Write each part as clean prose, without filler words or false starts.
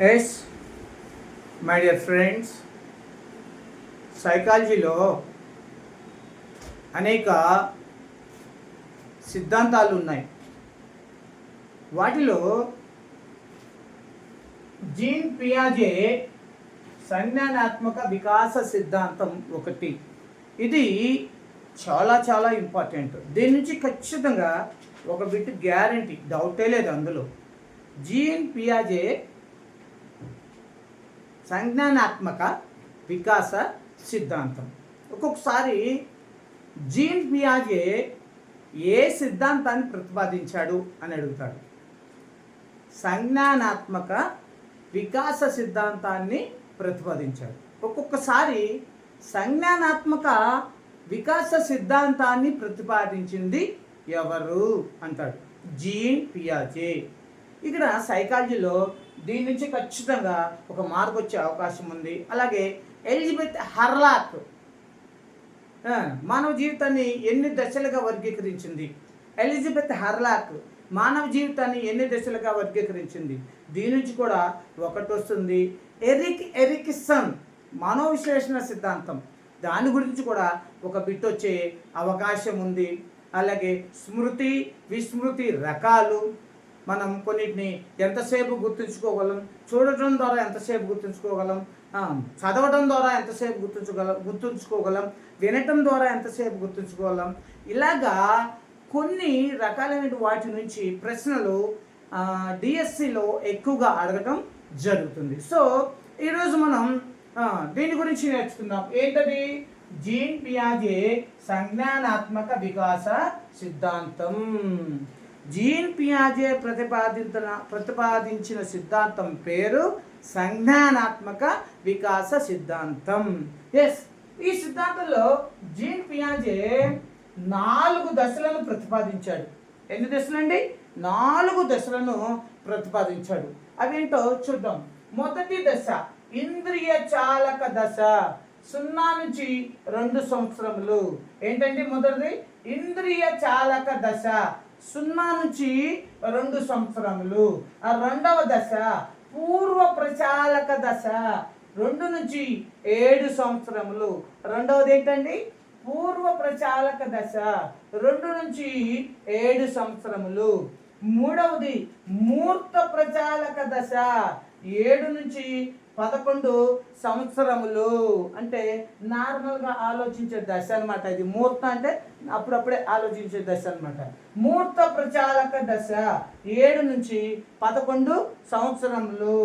Yes my dear friends, సైకాలజీలో అనేక సిద్ధాంతాలు ఉన్నాయి. వాటిలో జీన్ పియాజే సంజ్ఞానాత్మక వికాస సిద్ధాంతం ఒకటి. ఇది చాలా చాలా ఇంపార్టెంట్. దీని నుంచి ఖచ్చితంగా ఒక బిట్ గ్యారంటీ, డౌటే లేదు అందులో. జీన్ పియాజే సంజ్ఞానాత్మక వికాస సిద్ధాంతం. ఒక్కొక్కసారి జీన్ పియాజే ఏ సిద్ధాంతాన్ని ప్రతిపాదించాడు అని అడుగుతాడు. సంజ్ఞానాత్మక వికాస సిద్ధాంతాన్ని ప్రతిపాదించాడు. ఒక్కొక్కసారి సంజ్ఞానాత్మక వికాస సిద్ధాంతాన్ని ప్రతిపాదించింది ఎవరు అంటాడు, జీన్ పియాజే. ఇక్కడ సైకాలజీలో దీని నుంచి ఖచ్చితంగా ఒక మార్పు వచ్చే అవకాశం ఉంది. అలాగే ఎలిజబెత్ హర్లాక్ మానవ జీవితాన్ని ఎన్ని దశలుగా వర్గీకరించింది. ఎలిజబెత్ హర్లాక్ మానవ జీవితాన్ని ఎన్ని దశలుగా వర్గీకరించింది. దీని నుంచి కూడా ఒకటి వస్తుంది. ఎరిక్సన్ మనో విశ్లేషణ సిద్ధాంతం, దాని గురించి కూడా ఒక బిట్ వచ్చే అవకాశం ఉంది. అలాగే స్మృతి విస్మృతి రకాలు, మనం కొన్నిటిని ఎంతసేపు గుర్తుంచుకోగలం, చూడటం ద్వారా ఎంతసేపు గుర్తుంచుకోగలం, చదవడం ద్వారా ఎంతసేపు గుర్తుంచుకోగలం, వినటం ద్వారా ఎంతసేపు గుర్తుంచుకోగలం. ఇలాగా కొన్ని రకాలైన వాటి నుంచి ప్రశ్నలు డిఎస్సిలో ఎక్కువగా అడగటం జరుగుతుంది. సో ఈరోజు మనం దీని గురించి నేర్చుకుందాం. ఏంటది? జీన్ పియాజే సంజ్ఞానాత్మక వికాస సిద్ధాంతం. జీన్ పియాజే ప్రతిపాదించిన సిద్ధాంతం పేరు సంజ్ఞానాత్మక వికాస సిద్ధాంతం. ఎస్, ఈ సిద్ధాంతంలో జీన్ పియాజే 4 దశలను ప్రతిపాదించాడు. ఎన్ని దశలండి? 4 దశలను ప్రతిపాదించాడు. అవేంటో చూద్దాం. మొదటి దశ ఇంద్రియ చాలక దశ, 0 నుంచి 2 సంవత్సరములు. ఏంటంటే మొదటిది ఇంద్రియ చాలక దశ, 0 నుంచి 2 సంవత్సరములు. ఆ రెండవ దశ పూర్వ ప్రచాలక దశ, 2 నుంచి 7 సంవత్సరములు. రెండవది ఏంటండి? పూర్వ ప్రచాలక దశ, 2 నుంచి 7 సంవత్సరములు. మూడవది మూర్త ప్రచాలక దశ, 7 నుంచి 11 సంవత్సరములు. అంటే నార్మల్గా ఆలోచించే దశ అనమాట. ఇది మూర్త అంటే అప్పుడప్పుడే ఆలోచించే దశ అనమాట. మూర్త ప్రచాలక దశ 7 నుంచి 11 సంవత్సరములు.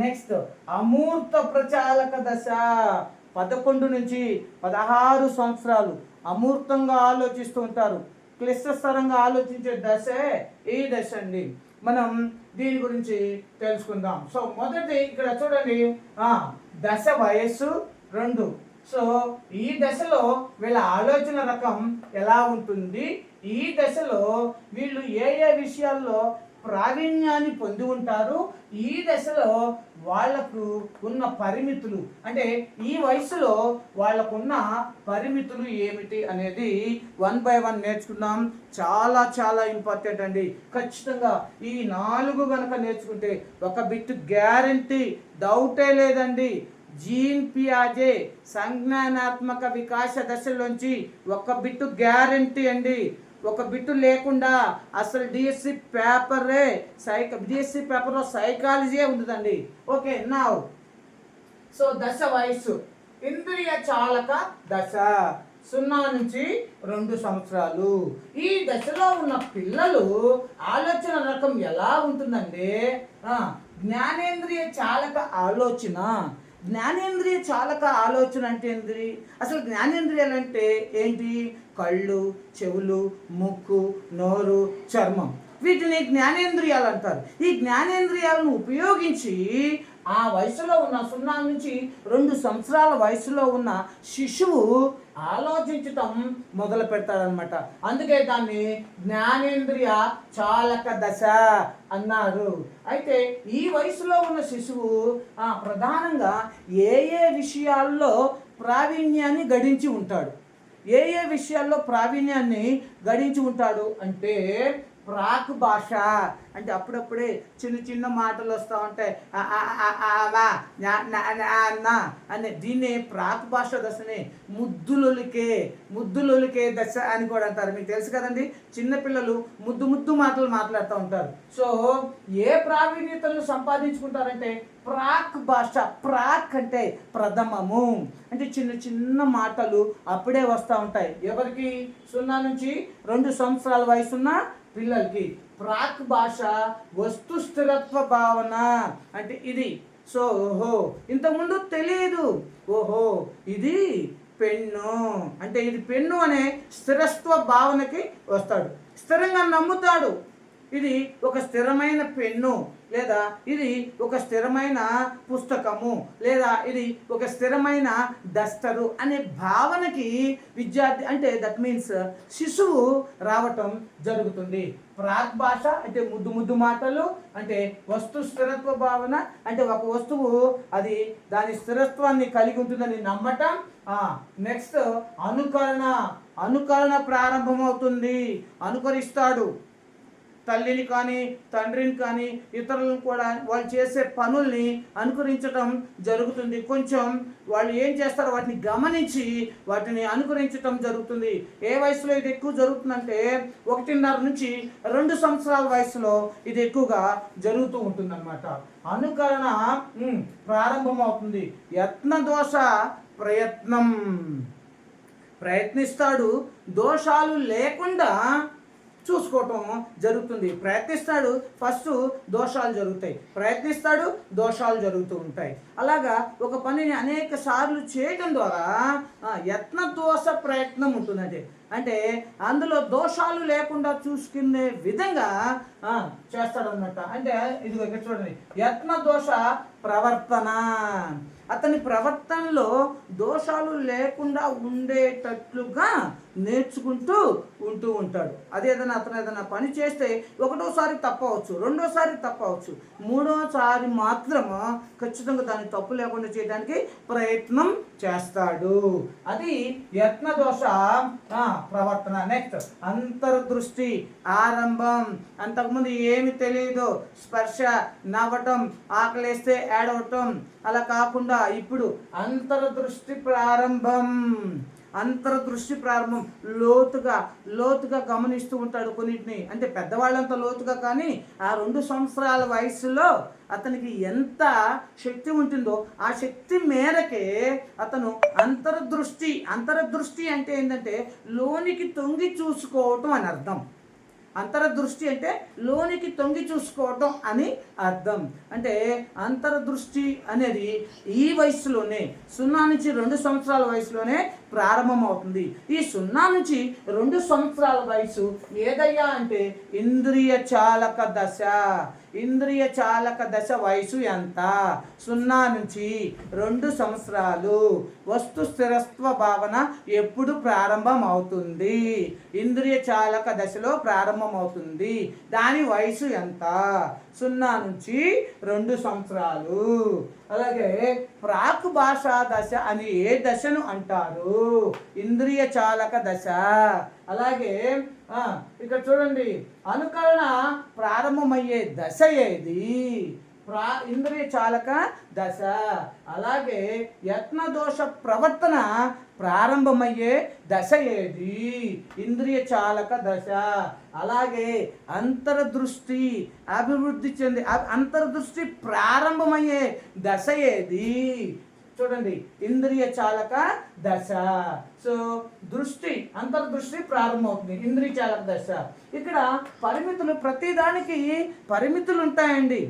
నెక్స్ట్ అమూర్త ప్రచాలక దశ 11 నుంచి 16 సంవత్సరాలు. అమూర్తంగా ఆలోచిస్తూ ఉంటారు, క్లిష్టస్తరంగా ఆలోచించే దశే ఈ దశ అండి. మనం దీని గురించి తెలుసుకుందాం. సో మొదటి ఇక్కడ చూడండి, దశ వయస్సు 2. సో ఈ దశలో వీళ్ళ ఆలోచన రకం ఎలా ఉంటుంది, ఈ దశలో వీళ్ళు ఏ ఏ విషయాల్లో ప్రావీణ్యాన్ని పొంది ఉంటారు, ఈ దశలో వాళ్లకు ఉన్న పరిమితులు, అంటే ఈ వయసులో వాళ్ళకున్న పరిమితులు ఏమిటి అనేది 1 by 1 నేర్చుకుందాం. చాలా చాలా ఇంపార్టెంట్ అండి. ఖచ్చితంగా ఈ 4 కనుక నేర్చుకుంటే ఒక బిట్ గ్యారంటీ, డౌటే లేదండి. జీన్ పియాజే సంజ్ఞానాత్మక వికాస దశలోంచి ఒక బిట్ గ్యారంటీ అండి. ఒక బిట్టు లేకుండా అసలు డిఎస్సి పేపర్లో సైకాలజీ ఉంటుందండి. ఓకే, నా సో దశ వయస్సు ఇంద్రియ చాలక దశ, 0 నుంచి 2 సంవత్సరాలు. ఈ దశలో ఉన్న పిల్లలు ఆలోచన రకం ఎలా ఉంటుందంటే జ్ఞానేంద్రియ చాలక ఆలోచన. జ్ఞానేంద్రియ చాలక ఆలోచన అంటే ఏంటి? అసలు జ్ఞానేంద్రియాలు అంటే ఏంటి? కళ్ళు, చెవులు, ముక్కు, నోరు, చర్మం, వీటిని జ్ఞానేంద్రియాలు అంటారు. ఈ జ్ఞానేంద్రియాలను ఉపయోగించి ఆ వయసులో ఉన్న 0 నుంచి 2 సంవత్సరాల వయసులో ఉన్న శిశువు ఆలోచించటం మొదలు పెడతాడనమాట. అందుకే దాన్ని జ్ఞానేంద్రియ చాలక దశ అన్నారు. అయితే ఈ వయసులో ఉన్న శిశువు ప్రధానంగా ఏ ఏ విషయాల్లో ప్రావీణ్యాన్ని గడించి ఉంటాడు అంటే ప్రాక్ భాష. అంటే అప్పుడప్పుడే చిన్న చిన్న మాటలు వస్తూ ఉంటాయి, అనే దీన్ని ప్రాక్ భాష దశని ముద్దులొలికే దశ అని కూడా అంటారు. మీకు తెలుసు కదండి, చిన్నపిల్లలు ముద్దు మాటలు మాట్లాడుతూ ఉంటారు. సో ఏ ప్రావీణ్యతలను సంపాదించుకుంటారంటే ప్రాక్ భాష. ప్రాక్ అంటే ప్రథమము, అంటే చిన్న చిన్న మాటలు అప్పుడే వస్తూ ఉంటాయి. ఎవరికి? 0 నుంచి 2 సంవత్సరాల వయసున్న పిల్లలకి. ప్రాక్ భాష వస్తు స్థిరత్వ భావన అంటే ఇది. సో ఓహో ఇంతకుముందు తెలియదు, ఓహో ఇది పెన్ను అంటే ఇది పెన్ను అనే స్థిరత్వ భావనకి వస్తాడు. స్థిరంగా నమ్ముతాడు, ఇది ఒక స్థిరమైన పెన్ను, లేదా ఇది ఒక స్థిరమైన పుస్తకము, లేదా ఇది ఒక స్థిరమైన డస్టరు అనే భావనకి విద్యార్థి అంటే దట్ మీన్స్ శిశువు రావటం జరుగుతుంది. ప్రాక్ భాష అంటే ముద్దు మాటలు, అంటే వస్తు స్థిరత్వ భావన అంటే ఒక వస్తువు అది దాని స్థిరత్వాన్ని కలిగి ఉంటుందని నమ్మటం. నెక్స్ట్ అనుకరణ ప్రారంభమవుతుంది. అనుకరిస్తాడు, తల్లిని కానీ తండ్రిని కానీ ఇతరులను కూడా వాళ్ళు చేసే పనుల్ని అనుకరించడం జరుగుతుంది. కొంచెం వాళ్ళు ఏం చేస్తారో వాటిని గమనించి వాటిని అనుకరించడం జరుగుతుంది. ఏ వయసులో ఇది ఎక్కువ జరుగుతుందంటే 1.5 నుంచి 2 సంవత్సరాల వయసులో ఇది ఎక్కువగా జరుగుతూ ఉంటుంది అన్నమాట. అనుకరణ ప్రారంభమవుతుంది. యత్నదోష ప్రయత్నం, ప్రయత్నిస్తాడు, దోషాలు లేకుండా చూసుకోవటం జరుగుతుంది. ప్రయత్నిస్తాడు, ఫస్ట్ దోషాలు జరుగుతాయి, ప్రయత్నిస్తాడు, దోషాలు జరుగుతూ ఉంటాయి. అలాగా ఒక పనిని అనేక సార్లు చేయడం ద్వారా యత్న దోష ప్రయత్నం ఉంటుందంటే అంటే అందులో దోషాలు లేకుండా చూసుకునే విధంగా చేస్తాడన్నమాట. అంటే ఇది ఇక్కడ చూడండి, యత్న దోష ప్రవర్తన. అతని ప్రవర్తనలో దోషాలు లేకుండా ఉండేటట్లుగా నేర్చుకుంటూ ఉంటూ ఉంటాడు. అతను ఏదైనా పని చేస్తే 1వసారి తప్పవచ్చు, 2వసారి తప్పవచ్చు, 3వసారి మాత్రం ఖచ్చితంగా దాన్ని తప్పు లేకుండా చేయడానికి ప్రయత్నం చేస్తాడు. అది యత్న దోష ప్రవర్తన. నెక్స్ట్ అంతర్దృష్టి ఆరంభం. అంతకుముందు ఏమి తెలియదు, స్పర్శ, నవ్వటం, ఆకలేస్తే ఏడవటం, అలా కాకుండా ఇప్పుడు అంతర్దృష్టి ప్రారంభం. లోతుగా గమనిస్తూ ఉంటాడు కొన్నిటిని. అంటే పెద్దవాళ్ళంతా లోతుగా, కానీ ఆ 2 సంవత్సరాల వయసులో అతనికి ఎంత శక్తి ఉంటుందో ఆ శక్తి మేరకే అతను అంతర్దృష్టి అంటే ఏంటంటే లోనికి తొంగి చూసుకోవటం అని అర్థం. అంతర్దృష్టి అంటే లోనికి తొంగి చూసుకోవటం అని అర్థం. అంటే అంతర్దృష్టి అనేది ఈ వయసులోనే 0 నుంచి 2 సంవత్సరాల వయసులోనే ప్రారంభమవుతుంది. ఈ 0 నుంచి 2 సంవత్సరాల వయసు ఏదయ్యా అంటే ఇంద్రియ చాలక దశ. ఇంద్రియ చాలక దశ వయసు ఎంత? 0 నుంచి 2 సంవత్సరాలు. వస్తు స్థిరత్వ భావన ఎప్పుడు ప్రారంభం అవుతుంది? ఇంద్రియ చాలక దశలో ప్రారంభమవుతుంది. దాని వయసు ఎంత? 0 నుంచి 2 సంవత్సరాలు. అలాగే ప్రాక్ భాషా దశ అని ఏ దశను అంటారు? ఇంద్రియ చాలక దశ. అలాగే ఇక్కడ చూడండి, అనుకరణ ప్రారంభమయ్యే దశ ఏది? ఇంద్రియ చాలక దశ. అలాగే యత్న దోష ప్రవర్తన ప్రారంభమయ్యే దశ ఏది? ఇంద్రియ చాలక దశ. అలాగే అంతర్దృష్టి అభివృద్ధి చెంది అంతర్దృష్టి ప్రారంభమయ్యే దశ ఏది? చూడండి, ఇంద్రియ చాలక దశ. సో అంతర్దృష్టి ప్రారంభమవుతుంది, ఇంద్రియ చాలక దశ. ఇక్కడ పరిమితులు, ప్రతిదానికి పరిమితులు ఉంటాయండి.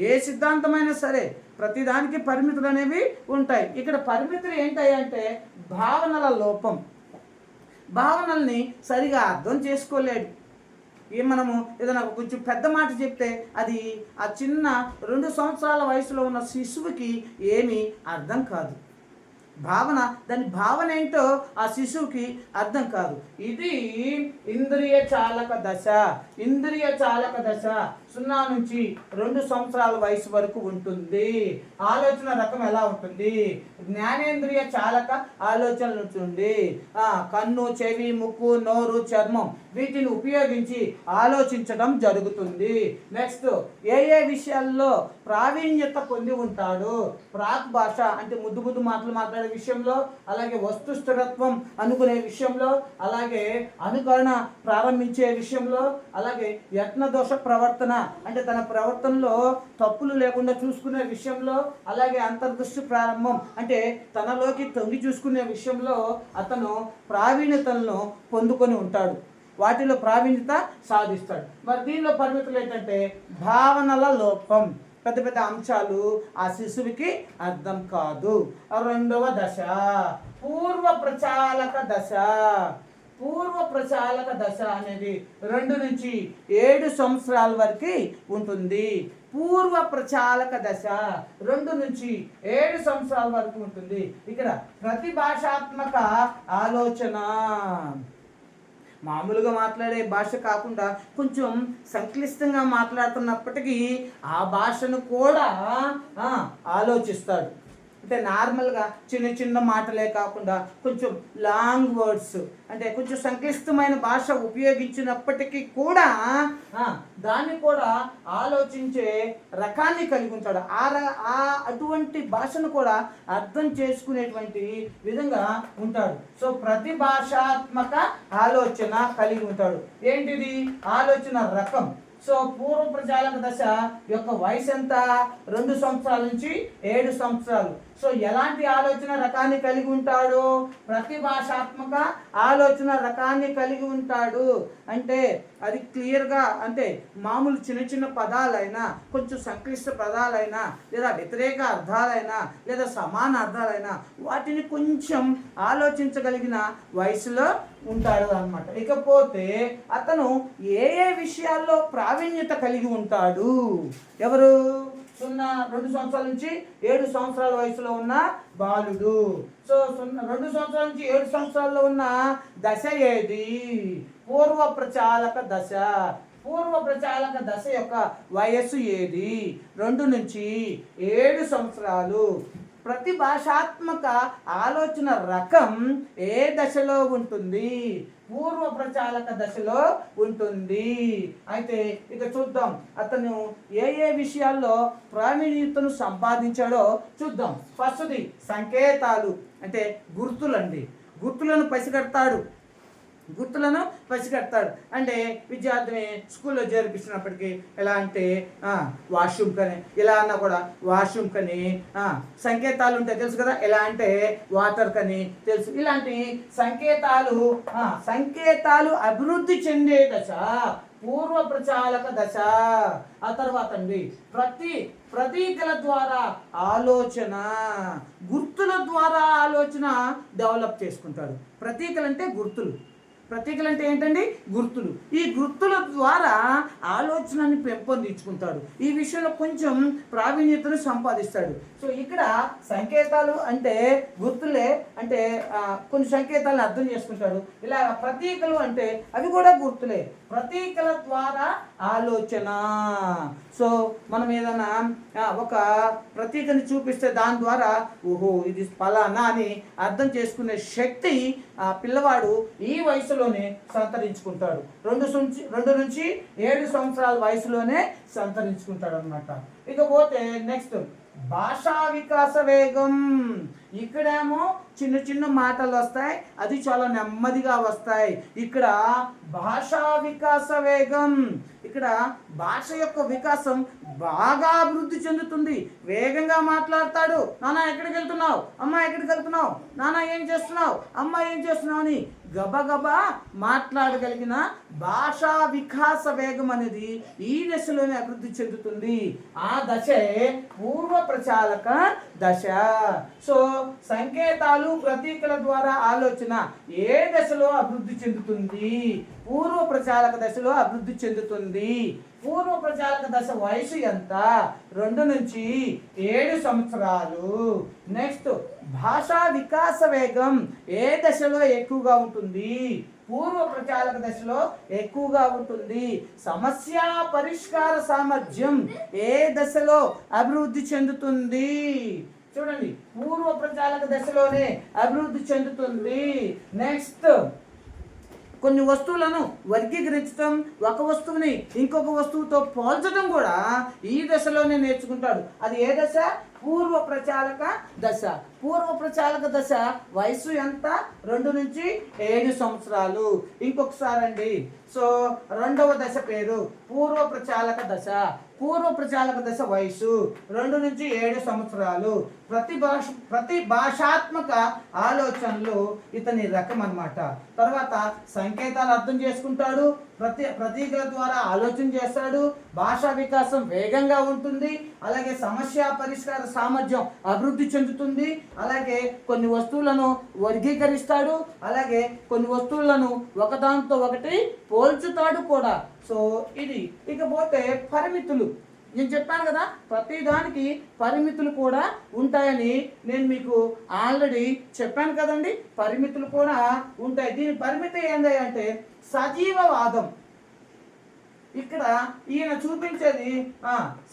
ఏ సిద్ధాంతమైనా సరే ప్రతిదానికి పరిమితులు అనేవి ఉంటాయి. ఇక్కడ పరిమితులు ఏంటంటే భావనల లోపం. భావనల్ని సరిగా అర్థం చేసుకోలేడు. మనము ఏదైనా కొంచెం పెద్ద మాట చెప్తే అది ఆ చిన్న 2 సంవత్సరాల వయసులో ఉన్న శిశువుకి ఏమీ అర్థం కాదు. దాని భావన ఏంటో ఆ శిశువుకి అర్థం కాదు. ఇది ఇంద్రియ చాలక దశ. ఇంద్రియ చాలక దశ 0 నుంచి 2 సంవత్సరాల వయసు వరకు ఉంటుంది. ఆలోచన రకం ఎలా ఉంటుంది? జ్ఞానేంద్రియ చాలక ఆలోచనలు ఉంటుంది. కన్ను, చెవి, ముక్కు, నోరు, చర్మం వీటిని ఉపయోగించి ఆలోచించడం జరుగుతుంది. నెక్స్ట్, ఏ విషయాల్లో ప్రావీణ్యత పొంది ఉంటాడు? ప్రాక్ భాష అంటే ముద్దు ముద్దు మాటలు మాట్లాడే విషయంలో, అలాగే వస్తు స్థిరత్వం అనుకునే విషయంలో, అలాగే అనుకరణ ప్రారంభించే విషయంలో, అలాగే యత్న దోష ప్రవర్తన అంటే తన ప్రవర్తనలో తప్పులు లేకుండా చూసుకునే విషయంలో, అలాగే అంతర్దృష్టి ప్రారంభం అంటే తనలోకి తొంగి చూసుకునే విషయంలో అతను ప్రావీణ్యతలను పొందుకొని ఉంటాడు. వాటిలో ప్రావీణ్యత సాధిస్తాడు. మరి దీనిలో పరిమితులు ఏంటంటే భావనల లోపం, పెద్ద పెద్ద అంశాలు ఆ శిశువుకి అర్థం కాదు. 2వ దశ పూర్వ ప్రచాలక దశ. పూర్వ ప్రచాలక దశ అనేది 2 నుంచి 7 సంవత్సరాల వరకు ఉంటుంది. పూర్వ ప్రచాలక దశ 2 నుంచి 7 సంవత్సరాల వరకు ఉంటుంది. ఇక్కడ ప్రతిభాషాత్మక ఆలోచన, మామూలుగా మాట్లాడే భాష కాకుండా కొంచెం సంక్లిష్టంగా మాట్లాడుతున్నప్పటికీ ఆ భాషను కూడా ఆలోచిస్తాడు. అంటే నార్మల్గా చిన్న చిన్న మాటలే కాకుండా కొంచెం లాంగ్ వర్డ్స్ అంటే కొంచెం సంక్లిష్టమైన భాష ఉపయోగించినప్పటికీ కూడా దాన్ని కూడా ఆలోచించే రకాన్ని కలిగి ఉంటాడు. అటువంటి భాషను కూడా అర్థం చేసుకునేటువంటి విధంగా ఉంటాడు. సో ప్రతిభాషాత్మక ఆలోచన కలిగి ఉంటాడు. ఏంటిది ఆలోచన రకం? సో పూర్వ ప్రచాలక దశ యొక్క వయసు ఎంత? 2 సంవత్సరాల నుంచి 7 సంవత్సరాలు. సో ఎలాంటి ఆలోచన రకాన్ని కలిగి ఉంటాడు? ప్రతిభాషాత్మక ఆలోచన రకాన్ని కలిగి ఉంటాడు. అంటే అది క్లియర్గా అంటే మామూలు చిన్న చిన్న పదాలైనా, కొంచెం సంక్లిష్ట పదాలైనా, లేదా వ్యతిరేక అర్థాలైనా, లేదా సమాన అర్థాలైనా వాటిని కొంచెం ఆలోచించగలిగిన వయసులో ఉంటాడు అన్నమాట. ఇకపోతే అతను ఏ విషయాల్లో ప్రావీణ్యత కలిగి ఉంటాడు? ఎవరు? 2 సంవత్సరాల నుంచి 7 సంవత్సరాల వయసులో ఉన్న బాలుడు. సో 2 సంవత్సరాల నుంచి 7 సంవత్సరాల్లో ఉన్న దశ ఏది? పూర్వ ప్రచాలక దశ. పూర్వ ప్రచాలక దశ యొక్క వయస్సు ఏది? 2 నుంచి 7 సంవత్సరాలు. ప్రతిభాషాత్మక ఆలోచన రకం ఏ దశలో ఉంటుంది? పూర్వ ప్రచాలక దశలో ఉంటుంది. అయితే ఇక చూద్దాం అతను ఏ విషయాల్లో ప్రావీణ్యతను సంపాదించాడో చూద్దాం. ఫస్ట్ది సంకేతాలు అంటే గుర్తులండి. గుర్తులను పసిగడతాడు. అంటే విద్యార్థిని స్కూల్లో చేర్పించినప్పటికీ ఎలా అంటే వాష్రూమ్ కని ఇలా అన్నా కూడా వాష్రూమ్ కని సంకేతాలు ఉంటాయి తెలుసు కదా. ఎలా అంటే వాటర్ కని తెలుసు. ఇలాంటి సంకేతాలు అభివృద్ధి చెందే దశ పూర్వ ప్రచాలక దశ. ఆ తర్వాత అండి ప్రతీకల ద్వారా ఆలోచన, గుర్తుల ద్వారా ఆలోచన డెవలప్ చేసుకుంటాడు. ప్రతీకలు అంటే గుర్తులు. ప్రతీకలు అంటే ఏంటండి? గుర్తులు. ఈ గుర్తుల ద్వారా ఆలోచనని పెంపొందించుకుంటాడు. ఈ విషయంలో కొంచెం ప్రావీణ్యతను సంపాదిస్తాడు. సో ఇక్కడ సంకేతాలు అంటే గుర్తులే, అంటే కొన్ని సంకేతాలను అర్థం చేసుకుంటాడు. ఇలా ప్రతీకలు అంటే అవి కూడా గుర్తులే. ప్రతీకల ద్వారా ఆలోచన. సో మనం ఏదైనా ఒక ప్రతీకని చూపిస్తే దాని ద్వారా ఓహో ఇది ఫలానా అని అర్థం చేసుకునే శక్తి ఆ పిల్లవాడు ఈ వయసులోనే సంతరించుకుంటాడు. 2 నుంచి 7 సంవత్సరాల వయసులోనే సంతరించుకుంటాడు అన్నమాట. ఇకపోతే నెక్స్ట్ భాషా వికాస వేగం. ఇక్కడేమో చిన్న చిన్న మాటలు వస్తాయి, అది చాలా నెమ్మదిగా వస్తాయి. ఇక్కడ భాషా వికాస వేగం, ఇక్కడ భాష యొక్క వికాసం బాగా అభివృద్ధి చెందుతుంది. వేగంగా మాట్లాడతాడు. నాన్న ఎక్కడికి వెళ్తున్నావు? అమ్మ ఎక్కడికి వెళ్తున్నావు? నాన్న ఏం చేస్తున్నావు? అమ్మ ఏం చేస్తున్నావు అని గబగబా మాట్లాడగలిగిన భాషా వికాస వేగం అనేది ఈ దశలోనే అభివృద్ధి చెందుతుంది. ఆ దశే పూర్వ ప్రచాలక దశ. సో సంకేతాలు ప్రతీకల ద్వారా ఆలోచన ఏ దశలో అభివృద్ధి చెందుతుంది? పూర్వ ప్రచాలక దశలో అభివృద్ధి చెందుతుంది. పూర్వ ప్రచాలక దశ వయసు ఎంత? 2 నుంచి 7 సంవత్సరాలు. నెక్స్ట్ భాషా వికాస వేగం ఏ దశలో ఎక్కువగా ఉంటుంది? పూర్వ ప్రచాలక దశలో ఎక్కువగా ఉంటుంది. సమస్య పరిష్కార సామర్థ్యం ఏ దశలో అభివృద్ధి చెందుతుంది? చూడండి, పూర్వ ప్రచాలక దశలోనే అభివృద్ధి చెందుతుంది. నెక్స్ట్, కొన్ని వస్తువులను వర్గీకరించడం, ఒక వస్తువుని ఇంకొక వస్తువుతో పోల్చడం కూడా ఈ దశలోనే నేర్చుకుంటాడు. అది ఏ దశ? పూర్వ ప్రచాలక దశ. పూర్వ ప్రచాలక దశ వయసు ఎంత? 2 నుంచి 7 సంవత్సరాలు. ఇంకొకసారి అండి, సో రెండవ దశ పేరు పూర్వ ప్రచాలక దశ. పూర్వ ప్రచాలక దశ వయసు 2 నుంచి 7 సంవత్సరాలు. ప్రతి భాషాత్మక ఆలోచనలు ఇతని రకం అన్నమాట. తర్వాత సంకేతాలు అర్థం చేసుకుంటాడు, ప్రతీకల ద్వారా ఆలోచన చేస్తాడు, భాషా వికాసం వేగంగా ఉంటుంది, అలాగే సమస్య పరిష్కార సామర్థ్యం అభివృద్ధి చెందుతుంది, అలాగే కొన్ని వస్తువులను వర్గీకరిస్తాడు, అలాగే కొన్ని వస్తువులను ఒకదానితో ఒకటి పోల్చుతాడు కూడా. సో ఇది. ఇకపోతే పరిమితులు. నేను చెప్పాను కదా, ప్రతిదానికి పరిమితులు కూడా ఉంటాయని నేను మీకు ఆల్రెడీ చెప్పాను కదండి. పరిమితులు కూడా ఉంటాయి. దీని పరిమితి ఏంటి అంటే సజీవవాదం. ఇక్కడ ఈయన చూపించేది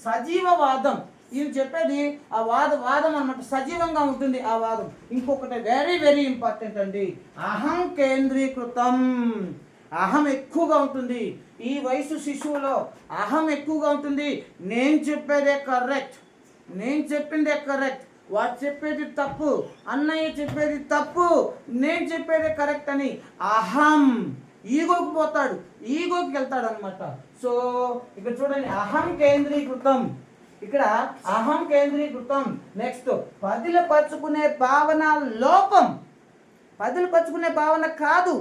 సజీవవాదం. ఈయన చెప్పేది ఆ వాదం అన్నమాట, సజీవంగా ఉంటుంది ఆ వాదం. ఇంకొకటి వెరీ వెరీ ఇంపార్టెంట్ అండి, అహం కేంద్రీకృతం. అహం ఎక్కువగా ఉంటుంది. ఈ వయసు శిశువులో అహం ఎక్కువగా ఉంటుంది. నేను చెప్పేదే కరెక్ట్, నేను చెప్పిందే కరెక్ట్, వాడు చెప్పేది తప్పు, అన్నయ్య చెప్పేది తప్పు, నేను చెప్పేదే కరెక్ట్ అని అహం ఈగోకి పోతాడు, ఈగోకి వెళ్తాడు అనమాట. సో ఇక్కడ చూడండి, అహం కేంద్రీకృతం. ఇక్కడ అహం కేంద్రీకృతం. నెక్స్ట్, పదిలపరుచుకునే భావన లోపం. పదిలపరుచుకునే భావన కాదు,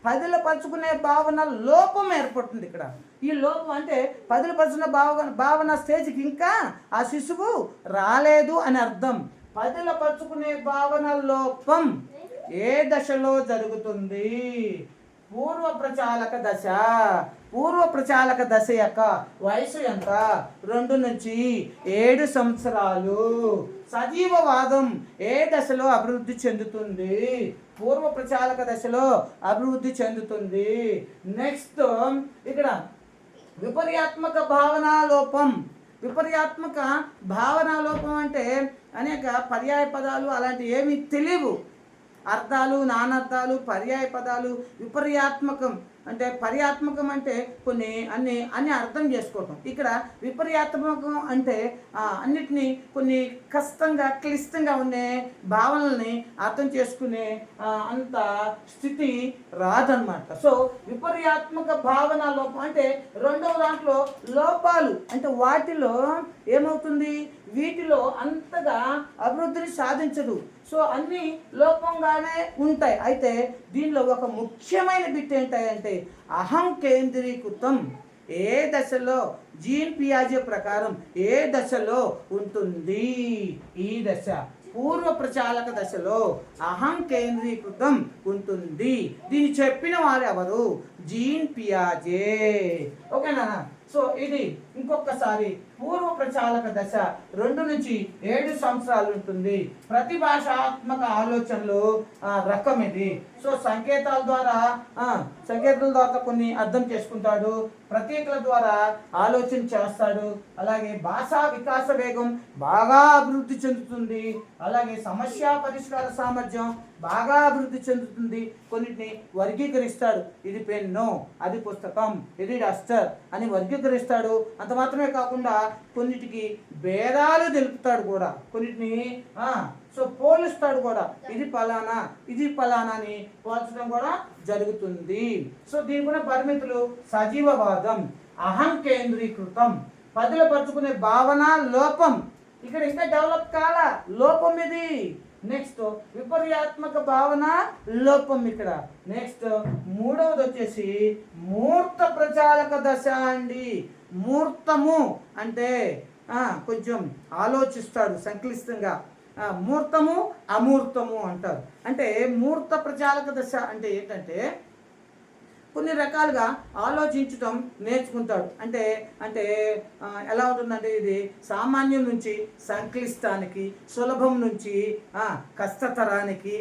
పదిలపరుచుకునే భావన లోపం ఏర్పడుతుంది ఇక్కడ. ఈ లోపం అంటే పదిలపరుచుకునే భావన స్టేజ్కి ఇంకా ఆ శిశువు రాలేదు అని అర్థం. పదిలపరుచుకునే భావన లోపం ఏ దశలో జరుగుతుంది? పూర్వ ప్రచాలక దశ. పూర్వ ప్రచాలక దశ యొక్క వయసు ఎంత? 2 నుంచి 7 సంవత్సరాలు. సజీవవాదం ఏ దశలో అభివృద్ధి చెందుతుంది? పూర్వ ప్రచాలక దశలో అభివృద్ధి చెందుతుంది. నెక్స్ట్, ఇక్కడ విపర్యాత్మక భావనా లోపం. విపర్యాత్మక భావనా లోపం అంటే అనేక పర్యాయ పదాలు అలాంటి ఏమీ తెలియవు. అర్థాలు, నానార్థాలు, పర్యాయ పదాలు. విపర్యాత్మకం అంటే, పర్యాత్మకం అంటే అన్ని అర్థం చేసుకోవటం. ఇక్కడ విపర్యాత్మకం అంటే అన్నిటినీ కొన్ని కష్టంగా క్లిష్టంగా ఉండే భావనల్ని అర్థం చేసుకునే అంత స్థితి రాదనమాట. సో విపర్యాత్మక భావన లోపం అంటే రెండవ దాంట్లో లోపాలు అంటే వాటిలో ఏమవుతుంది? వీటిలో అంతగా అభివృద్ధిని సాధించదు. సో అన్నీ లోపంగానే ఉంటాయి. అయితే దీనిలో ఒక ముఖ్యమైన బిట్ ఏంటంటే అహం కేంద్రీకృతం ఏ దశలో, జీన్ పియాజే ప్రకారం ఏ దశలో ఉంటుంది? ఈ దశ, పూర్వ ప్రచాలక దశలో అహం కేంద్రీకృతం ఉంటుంది. దీన్ని చెప్పిన వారు ఎవరు? జీన్ పియాజే. ఓకేనా? సో ఇది ఇంకొకసారి పూర్వ ప్రచాలక దశ 2 నుంచి 7 సంవత్సరాలు ఉంటుంది. ప్రతిభాషాత్మక ఆలోచనలు రకం ఇది. సో సంకేతాల ద్వారా కొన్ని అర్థం చేసుకుంటాడు, ప్రతీకల ద్వారా ఆలోచన చేస్తాడు, అలాగే భాషా వికాస వేగం బాగా అభివృద్ధి చెందుతుంది, అలాగే సమస్య పరిష్కార సామర్థ్యం బాగా అభివృద్ధి చెందుతుంది. కొన్నిటిని వర్గీకరిస్తాడు, ఇది పెన్ను, అది పుస్తకం, ఇది డస్టర్ అని వర్గీకరిస్తాడు. అంత మాత్రమే కాకుండా కొన్నిటికి భేదాలు తెలుపుతాడు కూడా, కొన్నిటిని సో పోలుస్తాడు కూడా, ఇది ఫలానా, ఇది ఫలానా అని పోల్చడం కూడా జరుగుతుంది. సో దీనికి కూడా పరిమితులు సజీవవాదం, అహం కేంద్రీకృతం, పదిలపరుచుకునే భావన లోపం. ఇక్కడ ఇంకా డెవలప్ కాల లోపం ఇది. నెక్స్ట్ విపర్యాత్మక భావన లోపం ఇక్కడ. నెక్స్ట్ మూడవది వచ్చేసి మూర్త ప్రచాలక దశ అండి. మూర్తము అంటే కొంచెం ఆలోచిస్తాడు సంక్లిష్టంగా. మూర్తము అమూర్తము అంటారు. అంటే మూర్త ప్రచాలక దశ అంటే ఏంటంటే కొన్ని రకాలుగా ఆలోచించటం నేర్చుకుంటాడు. అంటే అంటే ఎలా ఉంటుందంటే ఇది సామాన్యం నుంచి సంక్లిష్టానికి, సులభం నుంచి కష్టతరానికి,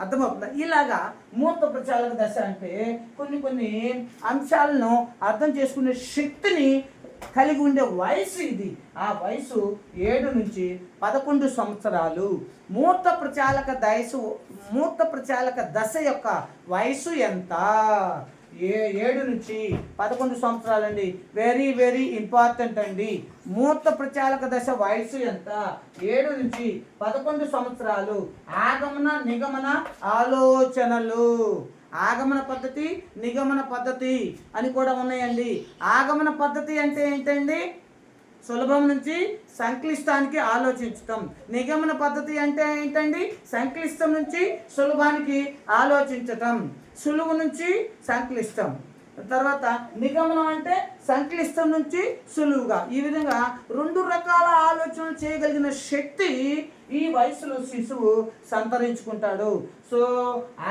అర్థమవుతుందా? ఇలాగా మూర్త ప్రచాలక దశ అంటే కొన్ని అంశాలను అర్థం చేసుకునే శక్తిని కలిగి ఉండే వయసు ఇది. ఆ వయసు 7 నుంచి 11 సంవత్సరాలు. మూర్త ప్రచాలక దశ యొక్క వయసు ఎంత? 7 నుంచి 11 సంవత్సరాలండి. వెరీ వెరీ ఇంపార్టెంట్ అండి. మూర్త ప్రచాలక దశ వయసు ఎంత? 7 నుంచి 11 సంవత్సరాలు. ఆగమన నిగమన ఆలోచనలు, ఆగమన పద్ధతి, నిగమన పద్ధతి అని కూడా ఉన్నాయండి. ఆగమన పద్ధతి అంటే ఏంటండి? సులభం నుంచి సంక్లిష్టానికి ఆలోచించటం. నిగమన పద్ధతి అంటే ఏంటండి? సంక్లిష్టం నుంచి సులభానికి ఆలోచించటం. సులువు నుంచి సంక్లిష్టం. తర్వాత నిగమనం అంటే సంక్లిష్టం నుంచి సులువుగా. ఈ విధంగా 2 రకాల ఆలోచనలు చేయగలిగిన శక్తి ఈ వయసులో శిశువు సంతరించుకుంటాడు. సో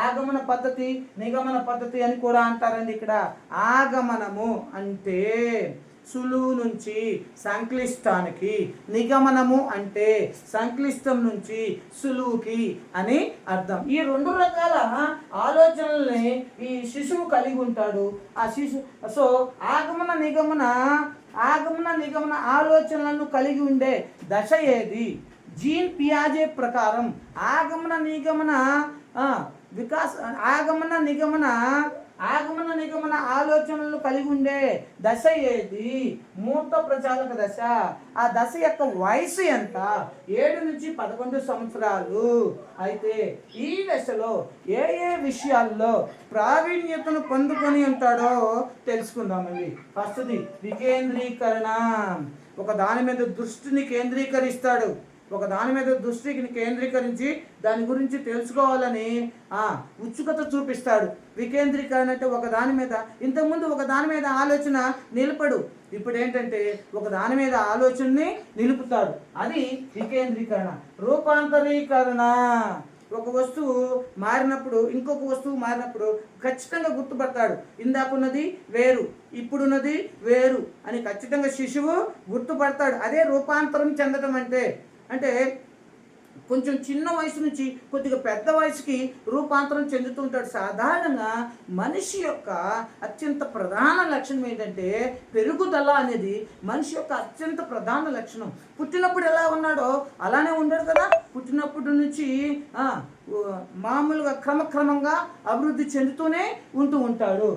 ఆగమన పద్ధతి, నిగమన పద్ధతి అని కూడా అంటారండి. ఇక్కడ ఆగమనము అంటే సులువు నుంచి సంక్లిష్టానికి, నిగమనము అంటే సంక్లిష్టం నుంచి సులువుకి అని అర్థం. ఈ 2 రకాల ఆలోచనల్ని ఈ శిశువు కలిగి ఉంటాడు. ఆ సో ఆగమన నిగమన ఆలోచనలను కలిగి ఉండే దశ ఏది? జీన్ పియాజే ప్రకారం ఆగమన నిగమన ఆలోచనలు కలిగి ఉండే దశ ఏది? మూర్త ప్రచాలక దశ. ఆ దశ యొక్క వయసు ఎంత? 7 నుంచి 11 సంవత్సరాలు. అయితే ఈ దశలో ఏ విషయాల్లో ప్రావీణ్యతను పొందుకొని ఉంటాడో తెలుసుకుందామండి. ఫస్ట్ది వికేంద్రీకరణ. ఒక దాని మీద దృష్టిని కేంద్రీకరిస్తాడు. ఒక దాని మీద దృష్టిని కేంద్రీకరించి దాని గురించి తెలుసుకోవాలని ఉత్సుకత చూపిస్తాడు. వికేంద్రీకరణ అంటే ఒక దాని మీద, ఇంతకుముందు ఒక దాని మీద ఆలోచన నిలపడు. ఇప్పుడు ఏంటంటే ఒక దాని మీద ఆలోచనని నిలుపుతాడు. అది వికేంద్రీకరణ. రూపాంతరీకరణ. ఒక వస్తువు మారినప్పుడు, ఇంకొక వస్తువు మారినప్పుడు ఖచ్చితంగా గుర్తుపడతాడు. ఇందాకున్నది వేరు, ఇప్పుడున్నది వేరు అని ఖచ్చితంగా శిశువు గుర్తుపడతాడు. అదే రూపాంతరం చెందడం అంటే కొంచెం చిన్న వయసు నుంచి కొద్దిగా పెద్ద వయసుకి రూపాంతరం చెందుతుంటాడు. సాధారణంగా మనిషి యొక్క అత్యంత ప్రధాన లక్షణం ఏంటంటే పెరుగుదల అనేది మనిషి యొక్క అత్యంత ప్రధాన లక్షణం. పుట్టినప్పుడు ఎలా ఉన్నాడో అలానే ఉండడు కదా. పుట్టినప్పటి నుంచి మామూలుగా క్రమక్రమంగా అభివృద్ధి చెందుతూనే ఉంటాడు.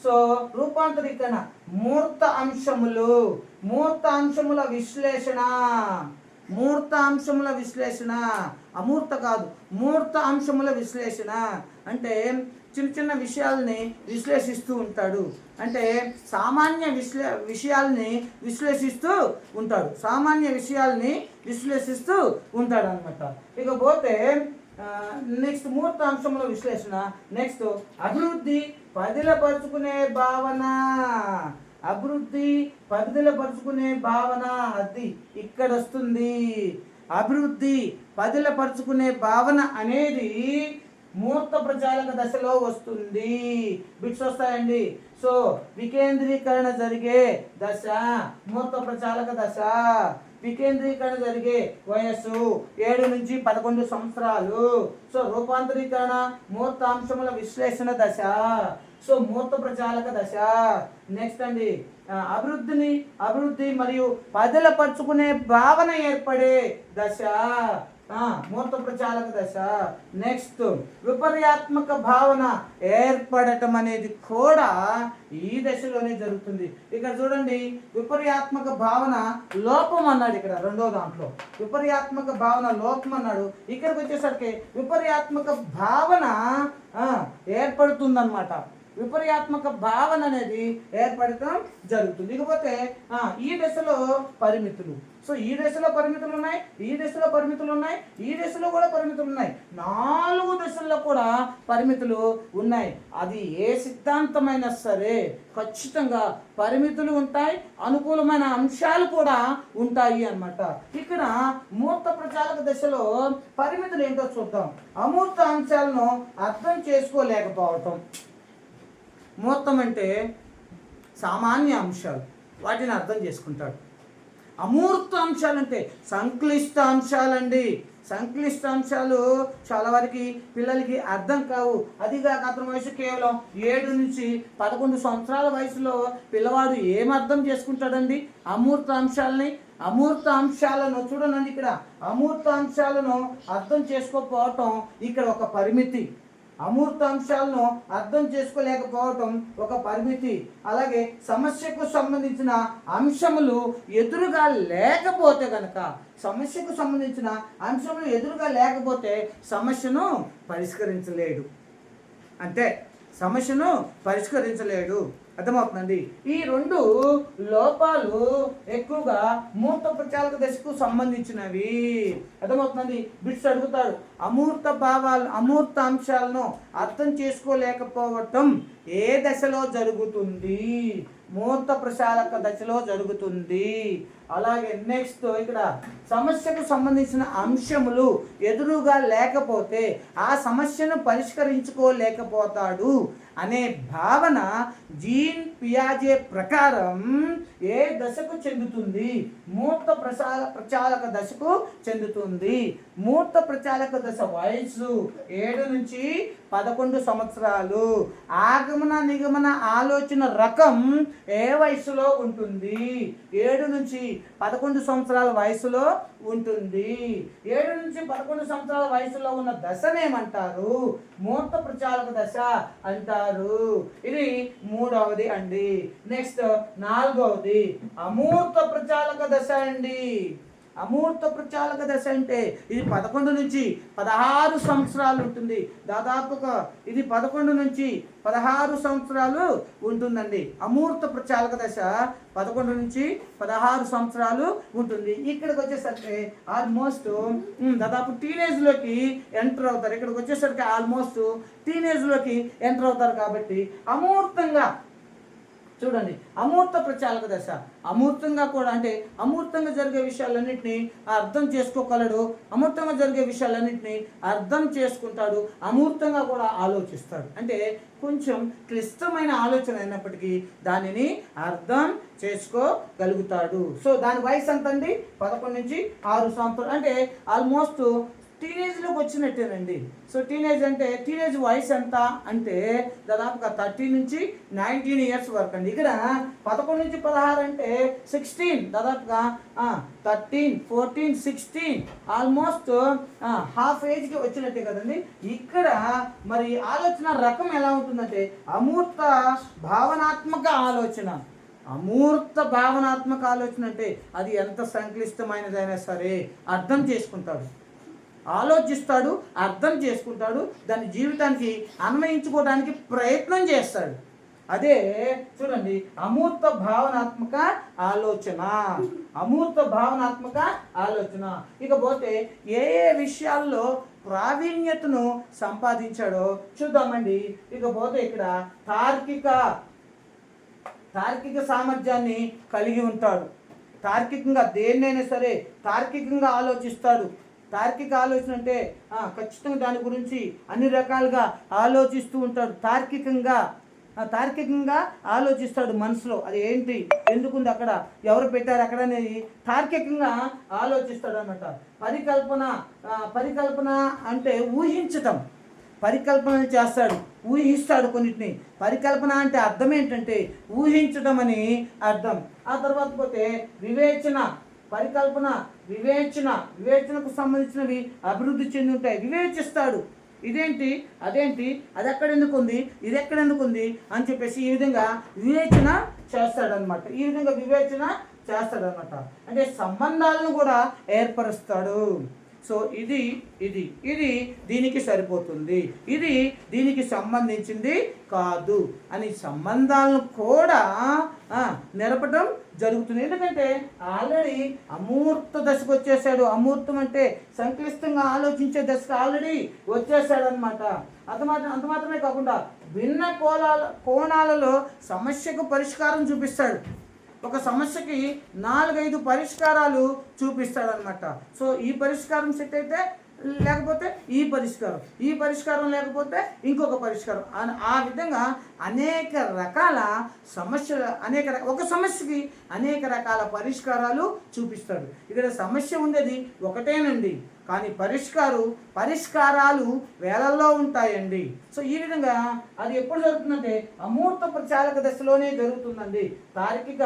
సో రూపాంతరీకరణ. మూర్త అంశముల విశ్లేషణ. అమూర్త కాదు, మూర్త అంశముల విశ్లేషణ అంటే చిన్న విషయాలని విశ్లేషిస్తూ ఉంటాడు. అంటే సామాన్య విషయాల్ని విశ్లేషిస్తూ ఉంటాడు అనమాట. ఇకపోతే నెక్స్ట్ మూర్త అంశముల విశ్లేషణ. నెక్స్ట్ అభివృద్ధి పదిలపరుచుకునే భావన. అది ఇక్కడ వస్తుంది. అభివృద్ధి పదిలపరుచుకునే భావన అనేది మూర్త ప్రచాలక దశలో వస్తుంది. బిట్స్ వస్తాయండి. సో వికేంద్రీకరణ జరిగే దశ మూర్త ప్రచాలక దశ. వికేంద్రీకరణ జరిగే వయస్సు 7 నుంచి 11 సంవత్సరాలు. సో రూపాంతరీకరణ మూర్తాంశముల విశ్లేషణ దశ. సో మూర్త ప్రచాలక దశ. నెక్స్ట్ అండి అభివృద్ధి మరియు పదిలపరుచుకునే భావన ఏర్పడే దశ మూర్త ప్రచాలక దశ. నెక్స్ట్ విపర్యాత్మక భావన ఏర్పడటం అనేది కూడా ఈ దశలోనే జరుగుతుంది. ఇక్కడ చూడండి, విపర్యాత్మక భావన లోపం అన్నాడు. ఇక్కడ రెండో దాంట్లో విపర్యాత్మక భావన లోపం అన్నాడు. ఇక్కడికి వచ్చేసరికి విపర్యాత్మక భావన ఏర్పడుతుందన్నమాట. విపర్యాత్మక భావన అనేది ఏర్పడటం జరుగుతుంది. ఇకపోతే ఈ దశలో పరిమితులు. సో ఈ దశలో పరిమితులు ఉన్నాయి, ఈ దశలో పరిమితులు ఉన్నాయి, ఈ దశలో కూడా పరిమితులు ఉన్నాయి. 4 దశల్లో కూడా పరిమితులు ఉన్నాయి. అది ఏ సిద్ధాంతమైనా సరే ఖచ్చితంగా పరిమితులు ఉంటాయి, అనుకూలమైన అంశాలు కూడా ఉంటాయి అన్నమాట. ఇక్కడ మూర్త ప్రచాలక దశలో పరిమితులు ఏంటో చూద్దాం. అమూర్త అంశాలను అర్థం చేసుకోలేకపోవటం. మూర్తం అంటే సామాన్య అంశాలు, వాటిని అర్థం చేసుకుంటాడు. అమూర్త అంశాలంటే సంక్లిష్ట అంశాలండి. సంక్లిష్ట అంశాలు చాలా వరకు పిల్లలకి అర్థం కావు. అదిగాక అతని వయసు కేవలం 7 నుంచి 11 సంవత్సరాల వయసులో పిల్లవాడు ఏం అర్థం చేసుకుంటాడండి అమూర్త అంశాలని? అమూర్త అంశాలను చూడండి, ఇక్కడ అమూర్త అంశాలను అర్థం చేసుకోకపోవటం ఇక్కడ ఒక పరిమితి. అమూర్త అంశాలను అర్థం చేసుకోలేకపోవటం ఒక పరిమితి. అలాగే సమస్యకు సంబంధించిన అంశములు ఎదురుగా లేకపోతే కనుక, సమస్యకు సంబంధించిన అంశములు ఎదురుగా లేకపోతే సమస్యను పరిష్కరించలేడు. అంతే, సమస్యను పరిష్కరించలేడు. అర్థమవుతుందండి. ఈ 2 లోపాలు ఎక్కువగా మూర్త ప్రచాలక దశకు సంబంధించినవి. అర్థమవుతుందండి. బిట్స్ అడుగుతాడు, అమూర్త భావాలు అమూర్త అంశాలను అర్థం చేసుకోలేకపోవటం ఏ దశలో జరుగుతుంది? మూర్త ప్రచాలక దశలో జరుగుతుంది. అలాగే నెక్స్ట్ ఇక్కడ సమస్యకు సంబంధించిన అంశములు ఎదురుగా లేకపోతే ఆ సమస్యను పరిష్కరించుకోలేకపోతాడు అనే భావన జీన్ పియాజే ప్రకారం ఏ దశకు చెందుతుంది? మూర్త ప్రచాలక దశకు చెందుతుంది. మూర్త ప్రచాలక దశ వయసు 7 నుంచి 11 సంవత్సరాలు. ఆగమన నిగమన ఆలోచన రకం ఏ వయసులో ఉంటుంది? 7 నుంచి 11 సంవత్సరాల వయసులో ఉంటుంది. 7 నుంచి 11 సంవత్సరాల వయసులో ఉన్న దశనేమంటారు? మూర్త ప్రచాలక దశ అంటారు. ఇది 3వది అండి. నెక్స్ట్ 4వది అమూర్త ప్రచాలక దశ అండి. అమూర్త ప్రచాలక దశ అంటే ఇది 11 నుంచి 16 సంవత్సరాలు ఉంటుంది. దాదాపుగా ఇది 11 నుంచి 16 సంవత్సరాలు ఉంటుందండి. అమూర్త ప్రచాలక దశ 11 నుంచి 16 సంవత్సరాలు ఉంటుంది. ఇక్కడికి వచ్చేసరికి ఆల్మోస్ట్ దాదాపు టీనేజ్లోకి ఎంటర్ అవుతారు. ఇక్కడికి వచ్చేసరికి ఆల్మోస్ట్ టీనేజ్లోకి ఎంటర్ అవుతారు. కాబట్టి అమూర్తంగా చూడండి, అమూర్త ప్రచాలక దశ అమూర్తంగా కూడా అంటే అమూర్తంగా జరిగే విషయాలన్నింటినీ అర్థం చేసుకోగలడు. అమూర్తంగా జరిగే విషయాలన్నింటినీ అర్థం చేసుకుంటాడు. అమూర్తంగా కూడా ఆలోచిస్తాడు. అంటే కొంచెం క్లిష్టమైన ఆలోచన అయినప్పటికీ దానిని అర్థం చేసుకోగలుగుతాడు. సో దాని వయసు ఎంతండి? 11 నుంచి 6 సంవత్సరాలు. అంటే ఆల్మోస్ట్ టీనేజ్లోకి వచ్చినట్టేనండి. సో టీనేజ్ అంటే టీనేజ్ వయసు ఎంత అంటే దాదాపుగా 13 నుంచి 19 ఇయర్స్ వరకు అండి. ఇక్కడ 11 నుంచి 16 అంటే 16, దాదాపుగా 13, 14, 16 ఆల్మోస్ట్ హాఫ్ ఏజ్కి వచ్చినట్టే కదండి. ఇక్కడ మరి ఆలోచన రకం ఎలా ఉంటుందంటే అమూర్త భావనాత్మక ఆలోచన. అమూర్త భావనాత్మక ఆలోచన అంటే అది ఎంత సంక్లిష్టమైనదైనా సరే అర్థం చేసుకుంటాడు, ఆలోచిస్తాడు, అర్థం చేసుకుంటాడు, దాని జీవితానికి అన్వయించుకోవడానికి ప్రయత్నం చేస్తాడు. అదే చూడండి అమూర్త భావనాత్మక ఆలోచన. అమూర్త భావనాత్మక ఆలోచన. ఇకపోతే ఏ ఏ విషయాల్లో ప్రావీణ్యతను సంపాదించాడో చూద్దామండి. ఇకపోతే ఇక్కడ తార్కిక సామర్థ్యాన్ని కలిగి ఉంటాడు. తార్కికంగా దేన్నైనా సరే తార్కికంగా ఆలోచిస్తాడు. తార్కిక ఆలోచన అంటే ఖచ్చితంగా దాని గురించి అన్ని రకాలుగా ఆలోచిస్తూ ఉంటాడు. తార్కికంగా ఆలోచిస్తాడు మనసులో. అది ఏంటి, ఎందుకుంది అక్కడ, ఎవరు పెట్టారు అక్కడ అనేది తార్కికంగా ఆలోచిస్తాడు అన్నమాట. పరికల్పన అంటే ఊహించటం. పరికల్పనలు చేస్తాడు, ఊహిస్తాడు కొన్నిటిని. పరికల్పన అంటే అర్థం ఏంటంటే ఊహించడం అని అర్థం. ఆ తర్వాత పోతే వివేచనకు సంబంధించినవి అభివృద్ధి చెంది ఉంటాయి. వివేచిస్తాడు, ఇదేంటి అదేంటి, అది ఎక్కడ ఎందుకు ఉంది, ఇది ఎక్కడ ఎందుకు ఉంది అని చెప్పేసి ఈ విధంగా వివేచన చేస్తాడనమాట. అంటే సంబంధాలను కూడా ఏర్పరుస్తాడు. సో ఇది దీనికి సరిపోతుంది, ఇది దీనికి సంబంధించింది కాదు అని సంబంధాలను కూడా నిరపడం జరుగుతుంది. ఎందుకంటే ఆల్రెడీ అమూర్త దశకు వచ్చేసాడు. అమూర్తం అంటే సంక్లిష్టంగా ఆలోచించే దశకు ఆల్రెడీ వచ్చేసాడు అనమాట. అంత మాత్రమే కాకుండా భిన్న కోణాలలో సమస్యకు పరిష్కారం చూపిస్తాడు. ఒక సమస్యకి 4-5 పరిష్కారాలు చూపిస్తాడనమాట. సో ఈ పరిష్కారం సెట్ అయితే లేకపోతే ఈ పరిష్కారం లేకపోతే ఇంకొక పరిష్కారం. ఆ విధంగా అనేక రకాల సమస్యలు ఒక సమస్యకి అనేక రకాల పరిష్కారాలు చూపిస్తాడు. ఇక్కడ సమస్య ఉండేది ఒకటేనండి, కానీ పరిష్కారాలు వేలల్లో ఉంటాయండి. సో ఈ విధంగా అది ఎప్పుడు జరుగుతుందంటే అమూర్త ప్రచాలక దశలోనే జరుగుతుందండి. తార్కిక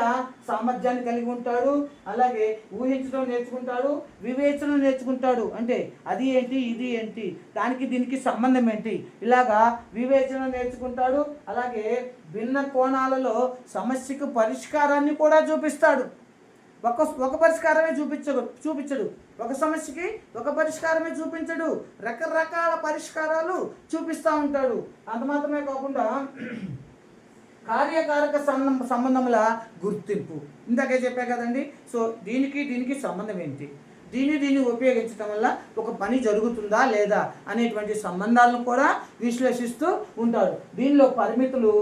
సామర్థ్యాన్ని కలిగి ఉంటాడు, అలాగే ఊహించడం నేర్చుకుంటాడు, వివేచన నేర్చుకుంటాడు. అంటే అది ఏంటి, ఇది ఏంటి, దానికి దీనికి సంబంధం ఏంటి, ఇలాగా వివేచన నేర్చుకుంటాడు. అలాగే భిన్న కోణాలలో సమస్యకు పరిష్కారాన్ని కూడా చూపిస్తాడు. ఒక పరిష్కారమే చూపించడు, ఒక సమస్యకి ఒక పరిష్కారమే చూపించడు, రకరకాల పరిష్కారాలు చూపిస్తూ ఉంటాడు. అంత మాత్రమే కాకుండా కార్యకారక సంబంధముల గుర్తింపు ఇందాకే చెప్పా కదండి. సో దీనికి సంబంధం ఏంటి, దీన్ని ఉపయోగించడం వల్ల ఒక పని జరుగుతుందా లేదా అనేటువంటి సంబంధాలను కూడా విశ్లేషిస్తూ ఉంటాడు. దీనిలో పరిమితులు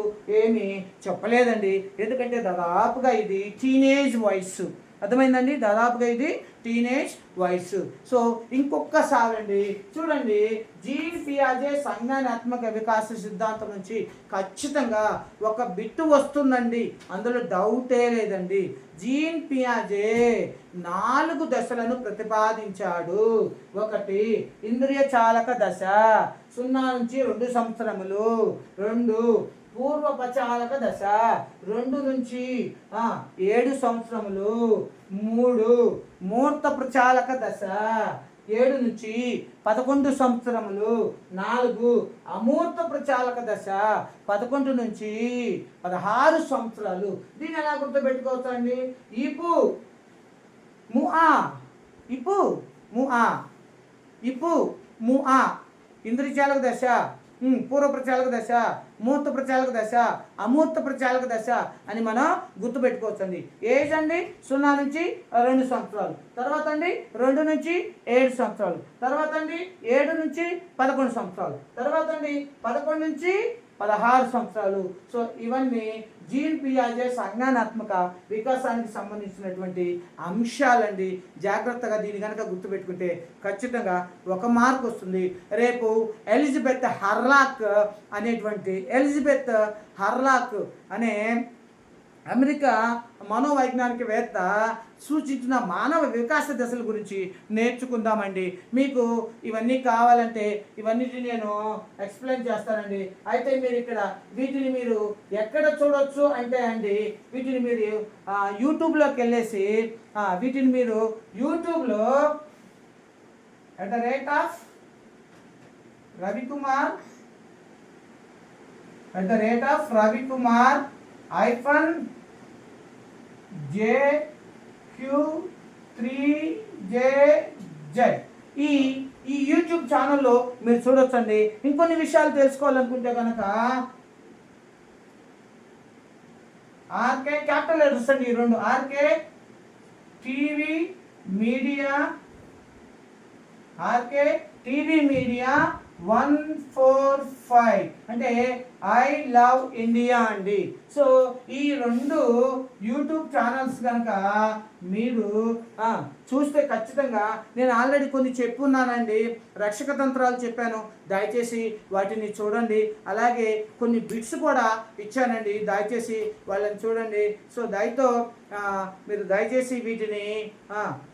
ఏమీ చెప్పలేదండి, ఎందుకంటే దాదాపుగా ఇది టీనేజ్ వయస్సు. అర్థమైందండి, దాదాపుగా ఇది టీనేజ్ వయస్సు. సో ఇంకొకసారి అండి చూడండి, జీన్ పియాజే సంజ్ఞానాత్మక వికాస సిద్ధాంతం నుంచి ఖచ్చితంగా ఒక బిట్టు వస్తుందండి, అందులో డౌటే లేదండి. జీన్ పియాజే 4 దశలను ప్రతిపాదించాడు. 1 ఇంద్రియ చాలక దశ 0 నుంచి 2 సంవత్సరములు, 2 పూర్వపచాలక దశ 2 నుంచి 7 సంవత్సరములు, 3 మూర్త ప్రచాలక దశ 7 నుంచి 11 సంవత్సరములు, 4 అమూర్త ప్రచాలక దశ 11 నుంచి 16 సంవత్సరాలు. దీన్ని ఎలా గుర్తుపెట్టుకోవచ్చు అండి? ఇపు ముఆ ఇంద్రియచాలక దశ, పూర్వ ప్రచాలక దశ, మూర్త ప్రచాలక దశ, అమూర్త ప్రచాలక దశ అని మనం గుర్తుపెట్టుకోవచ్చండి. ఏజ్ అండి 0 నుంచి 2 సంవత్సరాలు, తర్వాత అండి 2 నుంచి 7 సంవత్సరాలు, తర్వాత అండి 7 నుంచి 11 సంవత్సరాలు, తర్వాత అండి 11 నుంచి 16 సంవత్సరాలు. సో ఇవన్నీ జీన్ పియాజే సంజ్ఞానాత్మక వికాసానికి సంబంధించినటువంటి అంశాలండి. జాగ్రత్తగా దీన్ని కనుక గుర్తుపెట్టుకుంటే ఖచ్చితంగా 1 మార్క్ వస్తుంది. రేపు ఎలిజబెత్ హర్లాక్ అనే అమెరికా మనోవైజ్ఞానికవేత్త సూచించిన మానవ వికాస దశల గురించి నేర్చుకుందామండి. మీకు ఇవన్నీ కావాలంటే ఇవన్నిటిని నేను ఎక్స్ప్లెయిన్ చేస్తానండి. అయితే మీరు ఇక్కడ వీటిని మీరు ఎక్కడ చూడొచ్చు అంటే అండి, వీటిని మీరు యూట్యూబ్లోకి వెళ్ళేసి వీటిని మీరు యూట్యూబ్లో @రవికుమార్ JQ3JZ ఈ యూట్యూబ్ ఛానల్లో మీరు చూడొచ్చండి. ఇంకొన్ని విషయాలు తెలుసుకోవాలనుకుంటే కనుక ఆర్కే క్యాపిటల్ లెటర్స్ అండి, 2 ఆర్కే టీవీ మీడియా 145 అంటే ఐ లవ్ ఇండియా అండి. సో ఈ 2 యూట్యూబ్ ఛానల్స్ కనుక మీరు చూస్తే ఖచ్చితంగా నేను ఆల్రెడీ కొన్ని చెప్పున్నానండి. రక్షక తంత్రాలు చెప్పాను, దయచేసి వాటిని చూడండి. అలాగే కొన్ని బిట్స్ కూడా ఇచ్చానండి, దయచేసి వాళ్ళని చూడండి. సో మీరు దయచేసి వీటిని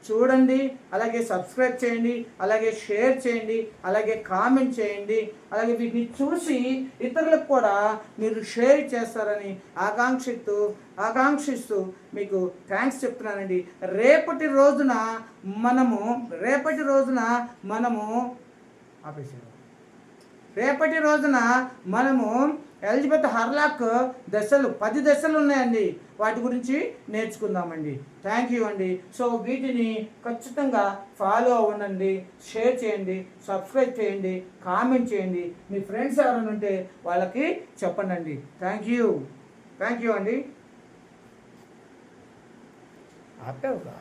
చూడండి, అలాగే సబ్స్క్రైబ్ చేయండి, అలాగే షేర్ చేయండి, అలాగే కామెంట్ చేయండి. అలాగే వీటిని చూసి ఇతరులకు కూడా మీరు షేర్ చేస్తారని ఆకాంక్షిస్తూ మీకు థ్యాంక్స్ చెప్తున్నానండి. రేపటి రోజున మనము ఎలిజబెత్ హర్లాక్ 10 దశలు ఉన్నాయండి, వాటి గురించి నేర్చుకుందామండి. థ్యాంక్ యూ అండి. సో వీటిని ఖచ్చితంగా ఫాలో అవ్వండి, షేర్ చేయండి, సబ్స్క్రైబ్ చేయండి, కామెంట్ చేయండి. మీ ఫ్రెండ్స్ ఎవరైనా ఉంటే వాళ్ళకి చెప్పండి. థ్యాంక్ యూ అండి. ఆపేవుగా.